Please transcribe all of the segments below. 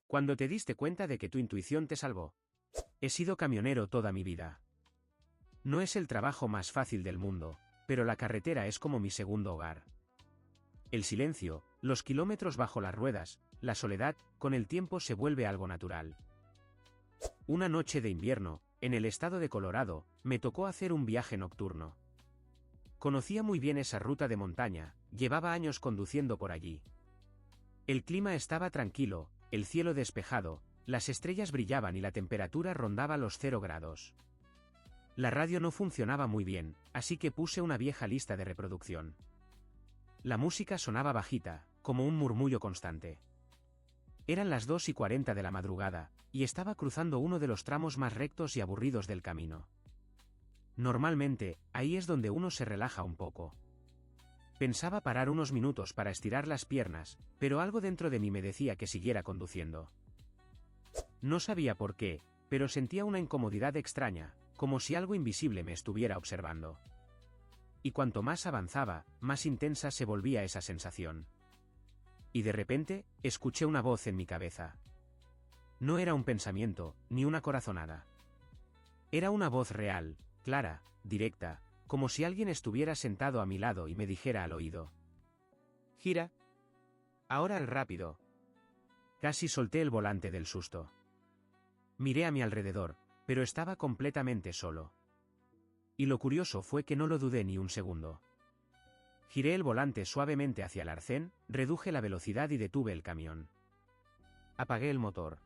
Cuando te diste cuenta de que tu intuición te salvó. He sido camionero toda mi vida. No es el trabajo más fácil del mundo, pero la carretera es como mi segundo hogar. El silencio, los kilómetros bajo las ruedas, la soledad, con el tiempo se vuelve algo natural. Una noche de invierno, en el estado de Colorado, me tocó hacer un viaje nocturno. Conocía muy bien esa ruta de montaña, llevaba años conduciendo por allí. El clima estaba tranquilo, el cielo despejado, las estrellas brillaban y la temperatura rondaba los 0 grados. La radio no funcionaba muy bien, así que puse una vieja lista de reproducción. La música sonaba bajita, como un murmullo constante. Eran las 2:40 de la madrugada, y estaba cruzando uno de los tramos más rectos y aburridos del camino. Normalmente, ahí es donde uno se relaja un poco. Pensaba parar unos minutos para estirar las piernas, pero algo dentro de mí me decía que siguiera conduciendo. No sabía por qué, pero sentía una incomodidad extraña, como si algo invisible me estuviera observando. Y cuanto más avanzaba, más intensa se volvía esa sensación. Y de repente, escuché una voz en mi cabeza. No era un pensamiento, ni una corazonada. Era una voz real, clara, directa, como si alguien estuviera sentado a mi lado y me dijera al oído: «Gira. Ahora al rápido». Casi solté el volante del susto. Miré a mi alrededor, pero estaba completamente solo. Y lo curioso fue que no lo dudé ni un segundo. Giré el volante suavemente hacia el arcén, reduje la velocidad y detuve el camión. Apagué el motor.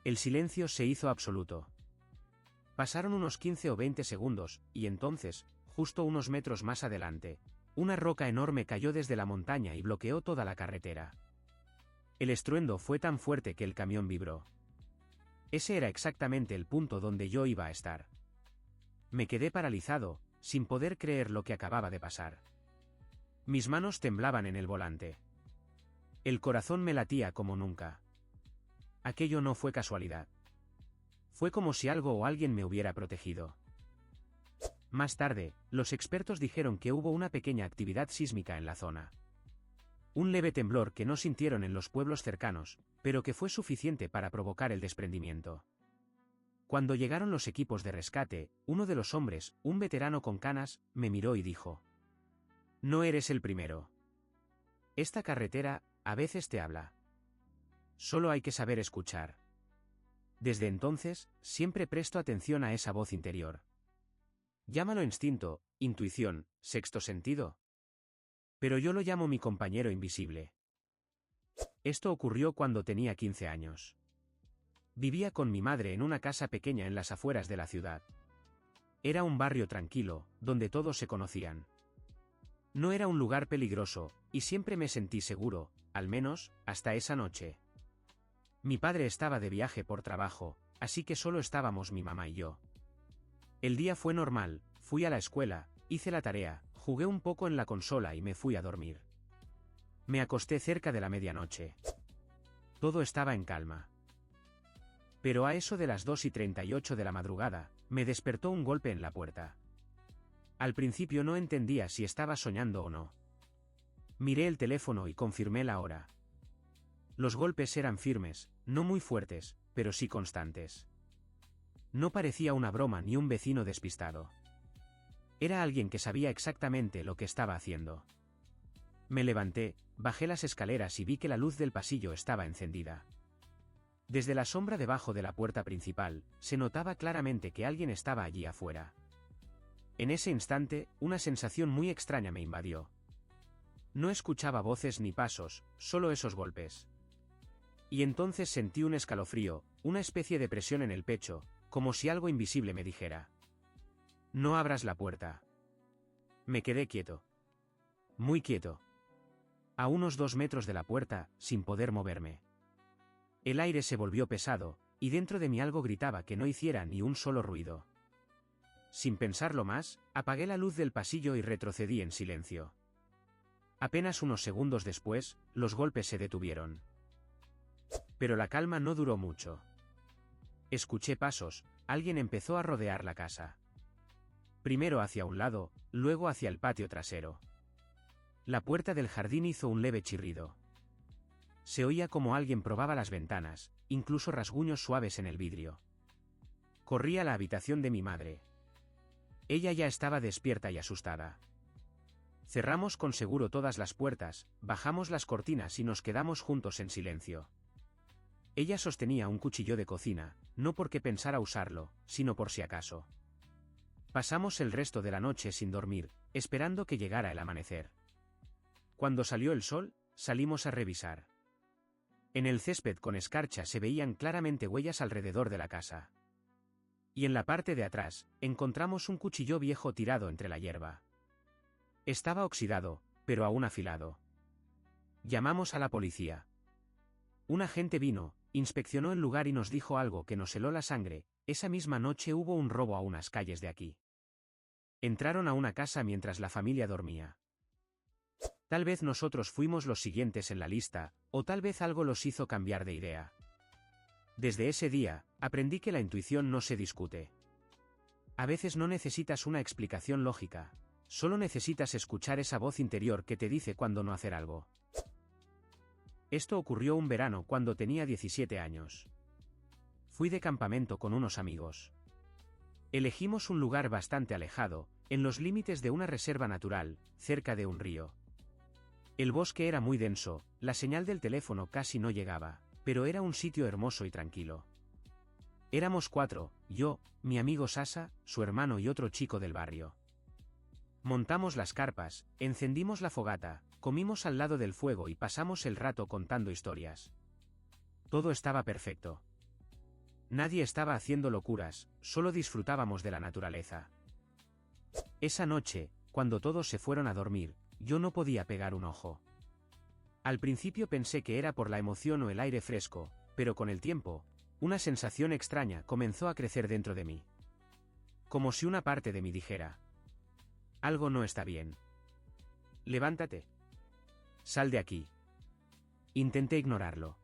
El silencio se hizo absoluto. Pasaron unos 15 o 20 segundos, y entonces, justo unos metros más adelante, una roca enorme cayó desde la montaña y bloqueó toda la carretera. El estruendo fue tan fuerte que el camión vibró. Ese era exactamente el punto donde yo iba a estar. Me quedé paralizado, sin poder creer lo que acababa de pasar. Mis manos temblaban en el volante. El corazón me latía como nunca. Aquello no fue casualidad. Fue como si algo o alguien me hubiera protegido. Más tarde, los expertos dijeron que hubo una pequeña actividad sísmica en la zona. Un leve temblor que no sintieron en los pueblos cercanos, pero que fue suficiente para provocar el desprendimiento. Cuando llegaron los equipos de rescate, uno de los hombres, un veterano con canas, me miró y dijo: «No eres el primero. Esta carretera, a veces te habla. Solo hay que saber escuchar». Desde entonces, siempre presto atención a esa voz interior. Llámalo instinto, intuición, sexto sentido. Pero yo lo llamo mi compañero invisible. Esto ocurrió cuando tenía 15 años. Vivía con mi madre en una casa pequeña en las afueras de la ciudad. Era un barrio tranquilo, donde todos se conocían. No era un lugar peligroso, y siempre me sentí seguro, al menos, hasta esa noche. Mi padre estaba de viaje por trabajo, así que solo estábamos mi mamá y yo. El día fue normal, fui a la escuela, hice la tarea, jugué un poco en la consola y me fui a dormir. Me acosté cerca de la medianoche. Todo estaba en calma. Pero a eso de las 2:38 de la madrugada, me despertó un golpe en la puerta. Al principio no entendía si estaba soñando o no. Miré el teléfono y confirmé la hora. Los golpes eran firmes, no muy fuertes, pero sí constantes. No parecía una broma ni un vecino despistado. Era alguien que sabía exactamente lo que estaba haciendo. Me levanté, bajé las escaleras y vi que la luz del pasillo estaba encendida. Desde la sombra debajo de la puerta principal, se notaba claramente que alguien estaba allí afuera. En ese instante, una sensación muy extraña me invadió. No escuchaba voces ni pasos, solo esos golpes. Y entonces sentí un escalofrío, una especie de presión en el pecho, como si algo invisible me dijera: «No abras la puerta». Me quedé quieto. Muy quieto. A unos 2 metros de la puerta, sin poder moverme. El aire se volvió pesado, y dentro de mí algo gritaba que no hiciera ni un solo ruido. Sin pensarlo más, apagué la luz del pasillo y retrocedí en silencio. Apenas unos segundos después, los golpes se detuvieron. Pero la calma no duró mucho. Escuché pasos, alguien empezó a rodear la casa. Primero hacia un lado, luego hacia el patio trasero. La puerta del jardín hizo un leve chirrido. Se oía como alguien probaba las ventanas, incluso rasguños suaves en el vidrio. Corrí a la habitación de mi madre. Ella ya estaba despierta y asustada. Cerramos con seguro todas las puertas, bajamos las cortinas y nos quedamos juntos en silencio. Ella sostenía un cuchillo de cocina, no porque pensara usarlo, sino por si acaso. Pasamos el resto de la noche sin dormir, esperando que llegara el amanecer. Cuando salió el sol, salimos a revisar. En el césped con escarcha se veían claramente huellas alrededor de la casa. Y en la parte de atrás, encontramos un cuchillo viejo tirado entre la hierba. Estaba oxidado, pero aún afilado. Llamamos a la policía. Un agente vino, inspeccionó el lugar y nos dijo algo que nos heló la sangre: esa misma noche hubo un robo a unas calles de aquí. Entraron a una casa mientras la familia dormía. Tal vez nosotros fuimos los siguientes en la lista, o tal vez algo los hizo cambiar de idea. Desde ese día, aprendí que la intuición no se discute. A veces no necesitas una explicación lógica, solo necesitas escuchar esa voz interior que te dice cuándo no hacer algo. Esto ocurrió un verano cuando tenía 17 años. Fui de campamento con unos amigos. Elegimos un lugar bastante alejado, en los límites de una reserva natural, cerca de un río. El bosque era muy denso, la señal del teléfono casi no llegaba, pero era un sitio hermoso y tranquilo. Éramos 4, yo, mi amigo Sasa, su hermano y otro chico del barrio. Montamos las carpas, encendimos la fogata, comimos al lado del fuego y pasamos el rato contando historias. Todo estaba perfecto. Nadie estaba haciendo locuras, solo disfrutábamos de la naturaleza. Esa noche, cuando todos se fueron a dormir, yo no podía pegar un ojo. Al principio pensé que era por la emoción o el aire fresco, pero con el tiempo, una sensación extraña comenzó a crecer dentro de mí. Como si una parte de mí dijera: algo no está bien. Levántate. Sal de aquí. Intenté ignorarlo.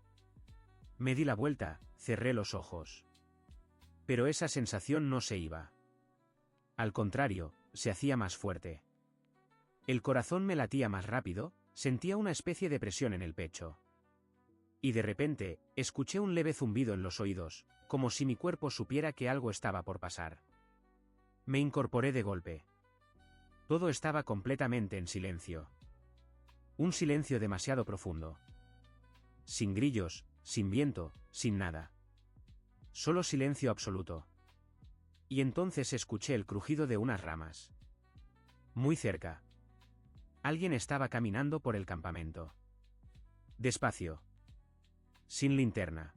Me di la vuelta, cerré los ojos. Pero esa sensación no se iba. Al contrario, se hacía más fuerte. El corazón me latía más rápido, sentía una especie de presión en el pecho. Y de repente, escuché un leve zumbido en los oídos, como si mi cuerpo supiera que algo estaba por pasar. Me incorporé de golpe. Todo estaba completamente en silencio. Un silencio demasiado profundo. Sin grillos, sin viento, sin nada. Solo silencio absoluto. Y entonces escuché el crujido de unas ramas. Muy cerca. Alguien estaba caminando por el campamento. Despacio. Sin linterna.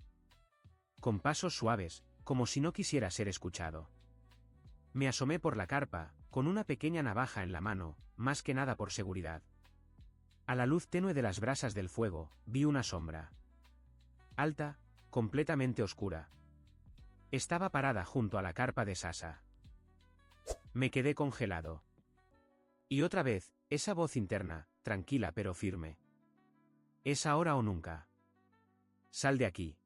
Con pasos suaves, como si no quisiera ser escuchado. Me asomé por la carpa, con una pequeña navaja en la mano, más que nada por seguridad. A la luz tenue de las brasas del fuego, vi una sombra. Alta, completamente oscura. Estaba parada junto a la carpa de Sasa. Me quedé congelado. Y otra vez, esa voz interna, tranquila pero firme. Es ahora o nunca. Sal de aquí.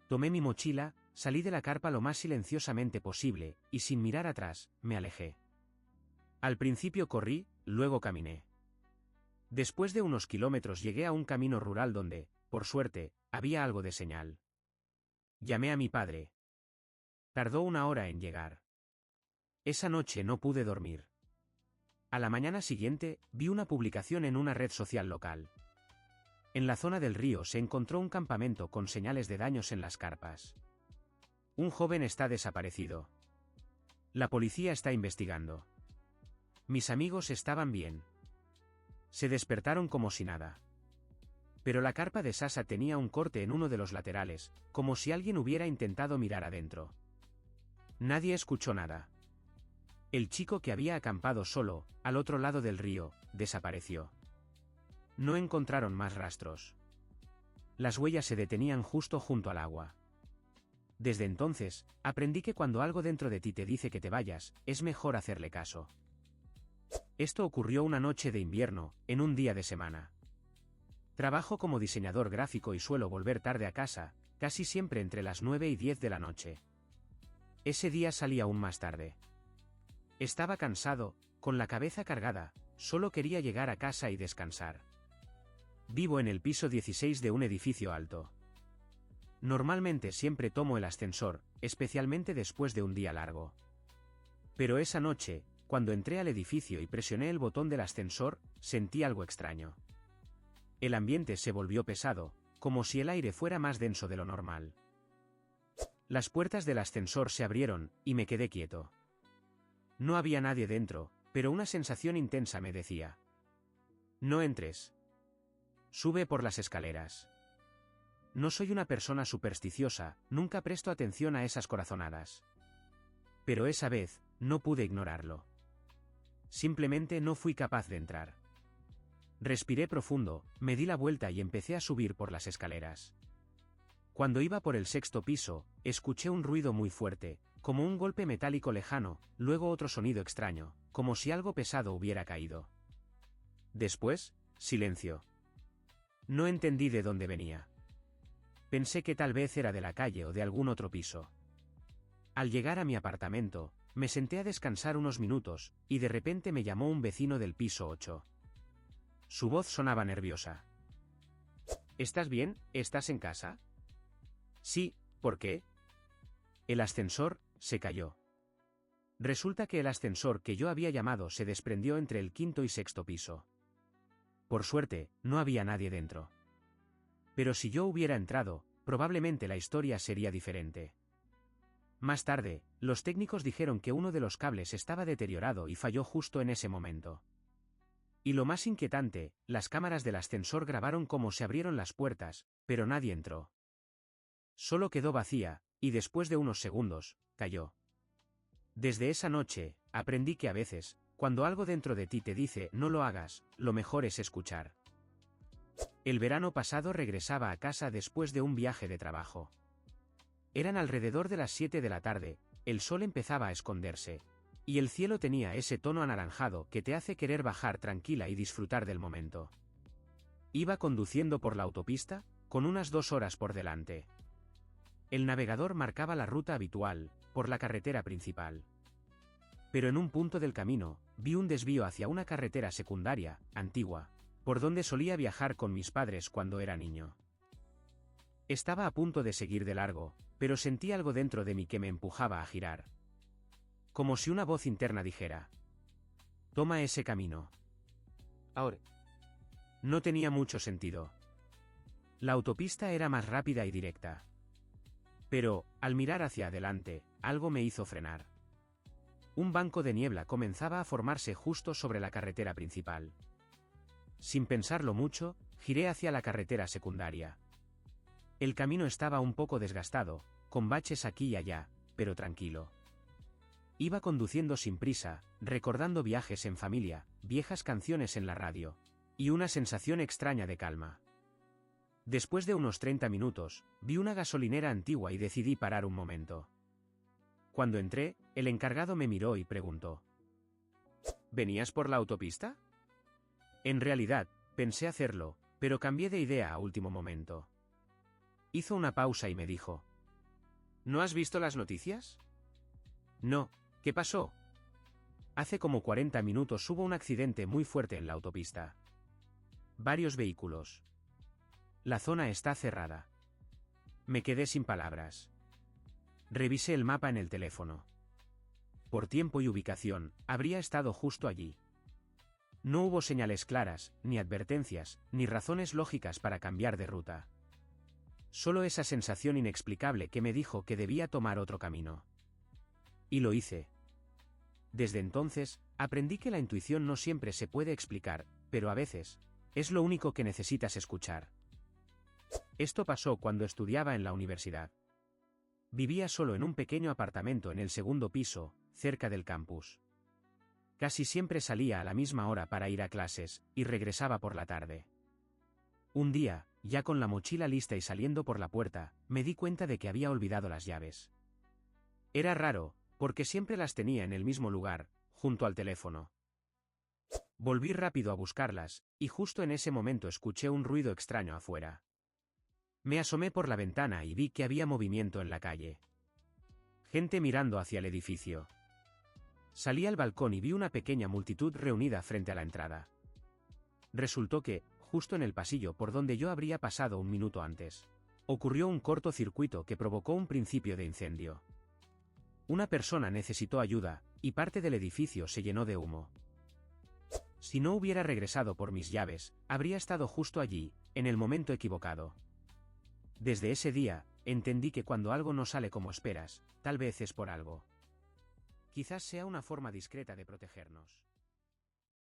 Tomé mi mochila, salí de la carpa lo más silenciosamente posible, y sin mirar atrás, me alejé. Al principio corrí, luego caminé. Después de unos kilómetros llegué a un camino rural donde, por suerte, había algo de señal. Llamé a mi padre. Tardó 1 hora en llegar. Esa noche no pude dormir. A la mañana siguiente, vi una publicación en una red social local. En la zona del río se encontró un campamento con señales de daños en las carpas. Un joven está desaparecido. La policía está investigando. Mis amigos estaban bien. Se despertaron como si nada. Pero la carpa de Sasa tenía un corte en uno de los laterales, como si alguien hubiera intentado mirar adentro. Nadie escuchó nada. El chico que había acampado solo, al otro lado del río, desapareció. No encontraron más rastros. Las huellas se detenían justo junto al agua. Desde entonces, aprendí que cuando algo dentro de ti te dice que te vayas, es mejor hacerle caso. Esto ocurrió una noche de invierno, en un día de semana. Trabajo como diseñador gráfico y suelo volver tarde a casa, casi siempre entre las 9 y 10 de la noche. Ese día salí aún más tarde. Estaba cansado, con la cabeza cargada, solo quería llegar a casa y descansar. Vivo en el piso 16 de un edificio alto. Normalmente siempre tomo el ascensor, especialmente después de un día largo. Pero esa noche, cuando entré al edificio y presioné el botón del ascensor, sentí algo extraño. El ambiente se volvió pesado, como si el aire fuera más denso de lo normal. Las puertas del ascensor se abrieron, y me quedé quieto. No había nadie dentro, pero una sensación intensa me decía: no entres. Sube por las escaleras. No soy una persona supersticiosa, nunca presto atención a esas corazonadas. Pero esa vez, no pude ignorarlo. Simplemente no fui capaz de entrar. Respiré profundo, me di la vuelta y empecé a subir por las escaleras. Cuando iba por el 6º piso, escuché un ruido muy fuerte, como un golpe metálico lejano, luego otro sonido extraño, como si algo pesado hubiera caído. Después, silencio. No entendí de dónde venía. Pensé que tal vez era de la calle o de algún otro piso. Al llegar a mi apartamento, me senté a descansar unos minutos, y de repente me llamó un vecino del piso 8. Su voz sonaba nerviosa. ¿Estás bien? ¿Estás en casa? Sí, ¿por qué? El ascensor se cayó. Resulta que el ascensor que yo había llamado se desprendió entre el 5º y 6º piso. Por suerte, no había nadie dentro. Pero si yo hubiera entrado, probablemente la historia sería diferente. Más tarde, los técnicos dijeron que uno de los cables estaba deteriorado y falló justo en ese momento. Y lo más inquietante, las cámaras del ascensor grabaron cómo se abrieron las puertas, pero nadie entró. Solo quedó vacía, y después de unos segundos, cayó. Desde esa noche, aprendí que a veces, cuando algo dentro de ti te dice no lo hagas, lo mejor es escuchar. El verano pasado regresaba a casa después de un viaje de trabajo. Eran alrededor de las 7 de la tarde, el sol empezaba a esconderse, y el cielo tenía ese tono anaranjado que te hace querer bajar tranquila y disfrutar del momento. Iba conduciendo por la autopista, con unas 2 horas por delante. El navegador marcaba la ruta habitual, por la carretera principal. Pero en un punto del camino, vi un desvío hacia una carretera secundaria, antigua, por donde solía viajar con mis padres cuando era niño. Estaba a punto de seguir de largo, pero sentí algo dentro de mí que me empujaba a girar. Como si una voz interna dijera: toma ese camino. Ahora. No tenía mucho sentido. La autopista era más rápida y directa. Pero, al mirar hacia adelante, algo me hizo frenar. Un banco de niebla comenzaba a formarse justo sobre la carretera principal. Sin pensarlo mucho, giré hacia la carretera secundaria. El camino estaba un poco desgastado, con baches aquí y allá, pero tranquilo. Iba conduciendo sin prisa, recordando viajes en familia, viejas canciones en la radio, y una sensación extraña de calma. Después de unos 30 minutos, vi una gasolinera antigua y decidí parar un momento. Cuando entré, el encargado me miró y preguntó: ¿venías por la autopista? En realidad, pensé hacerlo, pero cambié de idea a último momento. Hizo una pausa y me dijo: ¿no has visto las noticias? No, ¿qué pasó? Hace como 40 minutos hubo un accidente muy fuerte en la autopista. Varios vehículos. La zona está cerrada. Me quedé sin palabras. Revisé el mapa en el teléfono. Por tiempo y ubicación, habría estado justo allí. No hubo señales claras, ni advertencias, ni razones lógicas para cambiar de ruta. Solo esa sensación inexplicable que me dijo que debía tomar otro camino. Y lo hice. Desde entonces, aprendí que la intuición no siempre se puede explicar, pero a veces, es lo único que necesitas escuchar. Esto pasó cuando estudiaba en la universidad. Vivía solo en un pequeño apartamento en el 2º piso, cerca del campus. Casi siempre salía a la misma hora para ir a clases, y regresaba por la tarde. Un día, ya con la mochila lista y saliendo por la puerta, me di cuenta de que había olvidado las llaves. Era raro, porque siempre las tenía en el mismo lugar, junto al teléfono. Volví rápido a buscarlas, y justo en ese momento escuché un ruido extraño afuera. Me asomé por la ventana y vi que había movimiento en la calle. Gente mirando hacia el edificio. Salí al balcón y vi una pequeña multitud reunida frente a la entrada. Resultó que, justo en el pasillo por donde yo habría pasado un minuto antes. Ocurrió un cortocircuito que provocó un principio de incendio. Una persona necesitó ayuda, y parte del edificio se llenó de humo. Si no hubiera regresado por mis llaves, habría estado justo allí, en el momento equivocado. Desde ese día, entendí que cuando algo no sale como esperas, tal vez es por algo. Quizás sea una forma discreta de protegernos.